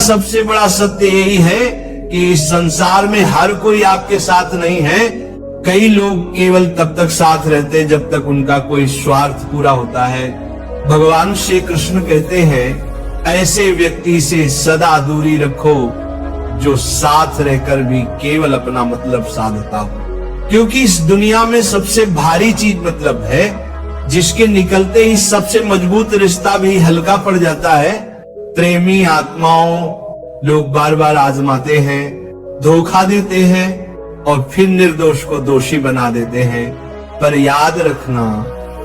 सबसे बड़ा सत्य यही है कि इस संसार में हर कोई आपके साथ नहीं है। कई लोग केवल तब तक साथ रहते हैं जब तक उनका कोई स्वार्थ पूरा होता है। भगवान श्री कृष्ण कहते हैं, ऐसे व्यक्ति से सदा दूरी रखो जो साथ रहकर भी केवल अपना मतलब साधता हो। क्योंकि इस दुनिया में सबसे भारी चीज मतलब है, जिसके निकलते ही सबसे मजबूत रिश्ता भी हल्का पड़ जाता है। प्रेमी आत्माओं लोग बार बार आजमाते हैं, धोखा देते हैं और फिर निर्दोष को दोषी बना देते हैं। पर याद रखना,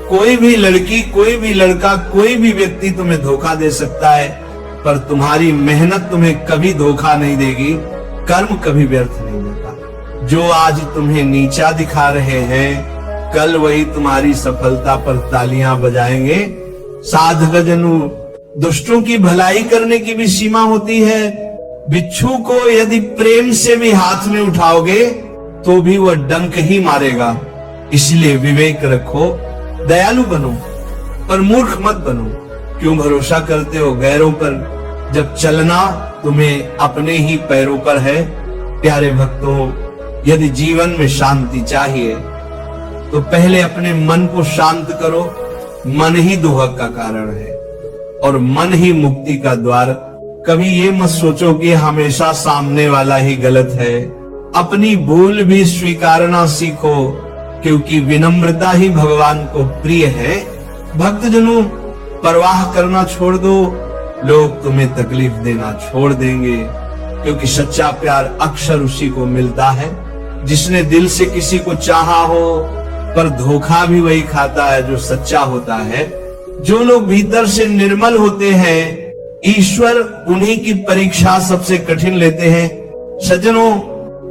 कोई भी लड़की, कोई भी लड़का, कोई भी व्यक्ति तुम्हें धोखा दे सकता है, पर तुम्हारी मेहनत तुम्हें कभी धोखा नहीं देगी, कर्म कभी व्यर्थ नहीं देता। जो आज तुम्हें नीचा दिखा रहे हैं, कल वही तुम्हारी सफलता पर तालियां बजाएंगे। साधक जनु, दुष्टों की भलाई करने की भी सीमा होती है। बिच्छू को यदि प्रेम से भी हाथ में उठाओगे तो भी वह डंक ही मारेगा। इसलिए विवेक रखो, दयालु बनो पर मूर्ख मत बनो। क्यों भरोसा करते हो गैरों पर, जब चलना तुम्हें अपने ही पैरों पर है। प्यारे भक्तों, यदि जीवन में शांति चाहिए तो पहले अपने मन को शांत करो। मन ही दुहक का कारण है और मन ही मुक्ति का द्वार। कभी ये मत सोचो कि हमेशा सामने वाला ही गलत है। अपनी भूल भी स्वीकारना सीखो, क्योंकि विनम्रता ही भगवान को प्रिय है। भक्तजनों, परवाह करना छोड़ दो, लोग तुम्हें तकलीफ देना छोड़ देंगे। क्योंकि सच्चा प्यार अक्सर उसी को मिलता है जिसने दिल से किसी को चाहा हो, पर धोखा भी वही खाता है जो सच्चा होता है। जो लोग भीतर से निर्मल होते हैं, ईश्वर उन्हीं की परीक्षा सबसे कठिन लेते हैं। सज्जनों,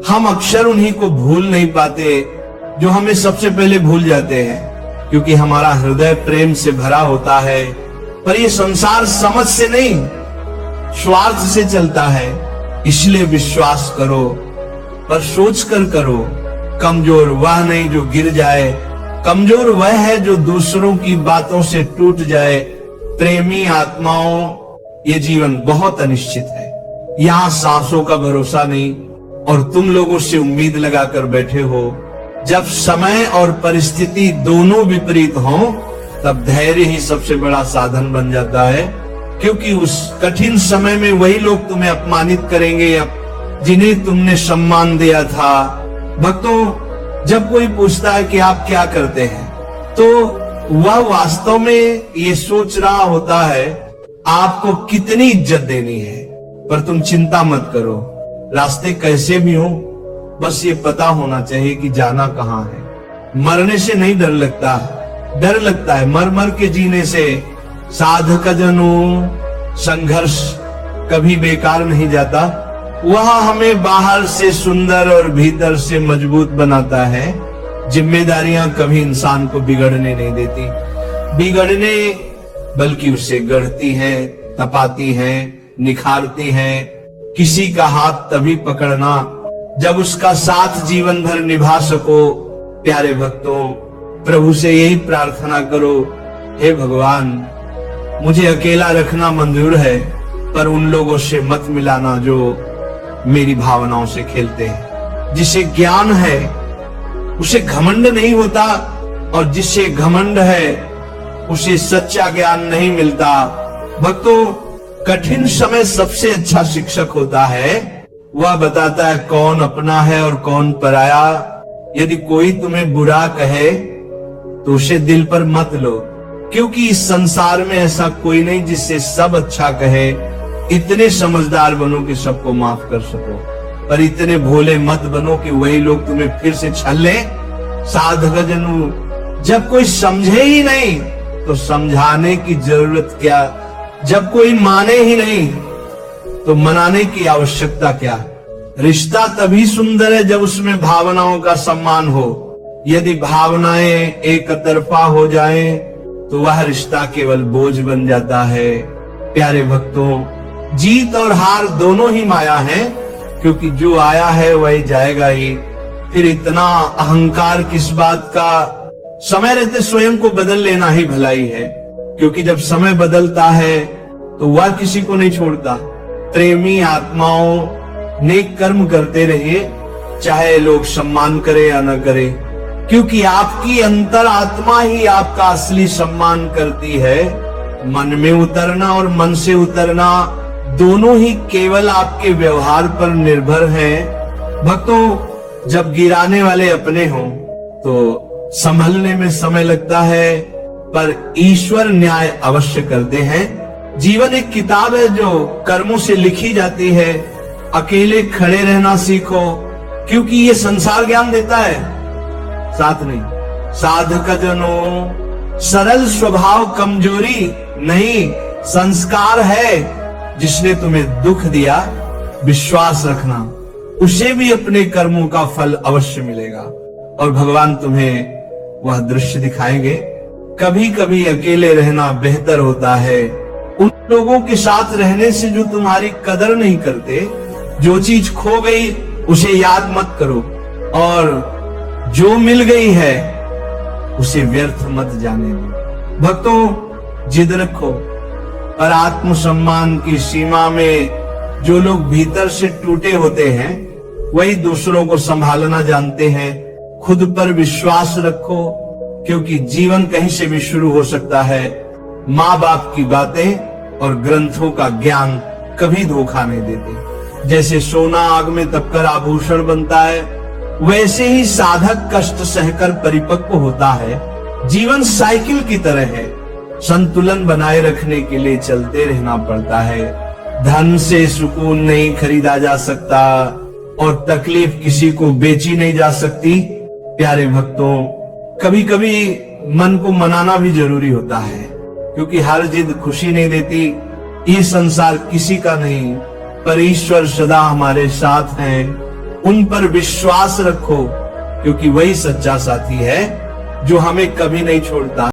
हम अक्सर उन्हीं को भूल नहीं पाते जो हमें सबसे पहले भूल जाते हैं, क्योंकि हमारा हृदय प्रेम से भरा होता है। पर ये संसार समझ से नहीं, स्वार्थ से चलता है। इसलिए विश्वास करो, पर सोच कर करो। कमजोर वह नहीं जो गिर जाए, कमजोर वह है जो दूसरों की बातों से टूट जाए। प्रेमी आत्माओं, ये जीवन बहुत अनिश्चित है। यहाँ सांसों का भरोसा नहीं और तुम लोगों से उम्मीद लगाकर बैठे हो। जब समय और परिस्थिति दोनों विपरीत हों, तब धैर्य ही सबसे बड़ा साधन बन जाता है। क्योंकि उस कठिन समय में वही लोग तुम्हें अपमानित करेंगे जिन्हें तुमने सम्मान दिया था। भक्तों, जब कोई पूछता है कि आप क्या करते हैं, तो वह वास्तव में ये सोच रहा होता है आपको कितनी इज्जत देनी है। पर तुम चिंता मत करो, रास्ते कैसे भी हो, बस ये पता होना चाहिए कि जाना कहाँ है। मरने से नहीं डर लगता, डर लगता है मर मर के जीने से। साधक जनों, संघर्ष कभी बेकार नहीं जाता। वह हमें बाहर से सुंदर और भीतर से मजबूत बनाता है। जिम्मेदारियां कभी इंसान को बिगड़ने नहीं देती, बिगड़ने बल्कि उसे गढ़ती हैं, तपाती हैं, निखारती हैं। किसी का हाथ तभी पकड़ना जब उसका साथ जीवन भर निभा सको। प्यारे भक्तों, प्रभु से यही प्रार्थना करो, हे भगवान, मुझे अकेला रखना मंजूर है, पर उन लोगों से मत मिलाना जो मेरी भावनाओं से खेलते हैं। जिसे ज्ञान है उसे घमंड नहीं होता, और जिसे घमंड है उसे सच्चा ज्ञान नहीं मिलता। भक्तों, कठिन समय सबसे अच्छा शिक्षक होता है। वह बताता है कौन अपना है और कौन पराया। यदि कोई तुम्हें बुरा कहे तो उसे दिल पर मत लो, क्योंकि इस संसार में ऐसा कोई नहीं जिससे सब अच्छा कहे। इतने समझदार बनो कि सबको माफ कर सको, पर इतने भोले मत बनो कि वही लोग तुम्हें फिर से छल लें। साधक जनू, जब कोई समझे ही नहीं तो समझाने की जरूरत क्या। जब कोई माने ही नहीं तो मनाने की आवश्यकता क्या। रिश्ता तभी सुंदर है जब उसमें भावनाओं का सम्मान हो। यदि भावनाएं एक तरफा हो जाएं तो वह रिश्ता केवल बोझ बन जाता है। प्यारे भक्तों, जीत और हार दोनों ही माया है, क्योंकि जो आया है वही जाएगा ही। फिर इतना अहंकार किस बात का। समय रहते स्वयं को बदल लेना ही भलाई है, क्योंकि जब समय बदलता है तो वह किसी को नहीं छोड़ता। प्रेमी आत्माओं नेक कर्म करते रहिए, चाहे लोग सम्मान करे या न करे, क्योंकि आपकी अंतर आत्मा ही आपका असली सम्मान करती है। मन में उतरना और मन से उतरना दोनों ही केवल आपके व्यवहार पर निर्भर है। भक्तों, जब गिराने वाले अपने हों तो संभलने में समय लगता है, पर ईश्वर न्याय अवश्य करते हैं। जीवन एक किताब है जो कर्मों से लिखी जाती है। अकेले खड़े रहना सीखो, क्योंकि ये संसार ज्ञान देता है, साथ नहीं। साधक जनों, सरल स्वभाव कमजोरी नहीं, संस्कार है। जिसने तुम्हें दुख दिया, विश्वास रखना, उसे भी अपने कर्मों का फल अवश्य मिलेगा और भगवान तुम्हें वह दृश्य दिखाएंगे। कभी कभी अकेले रहना बेहतर होता है। उन लोगों के साथ रहने से जो तुम्हारी कदर नहीं करते। जो चीज खो गई उसे याद मत करो, और जो मिल गई है उसे व्यर्थ मत जाने दो। भक्तों, जिद रखो, पर आत्मसम्मान की सीमा में जो लोग भीतर से टूटे होते हैं वही दूसरों को संभालना जानते हैं। खुद पर विश्वास रखो, क्योंकि जीवन कहीं से भी शुरू हो सकता है। माँ बाप की बातें और ग्रंथों का ज्ञान कभी धोखा नहीं देते। जैसे सोना आग में तपकर आभूषण बनता है, वैसे ही साधक कष्ट सहकर परिपक्व होता है। जीवन साइकिल की तरह है, संतुलन बनाए रखने के लिए चलते रहना पड़ता है। धन से सुकून नहीं खरीदा जा सकता और तकलीफ किसी को बेची नहीं जा सकती। प्यारे भक्तों, कभी कभी मन को मनाना भी जरूरी होता है, क्योंकि हर जिद खुशी नहीं देती। ये संसार किसी का नहीं, पर ईश्वर सदा हमारे साथ हैं। उन पर विश्वास रखो, क्योंकि वही सच्चा साथी है जो हमें कभी नहीं छोड़ता।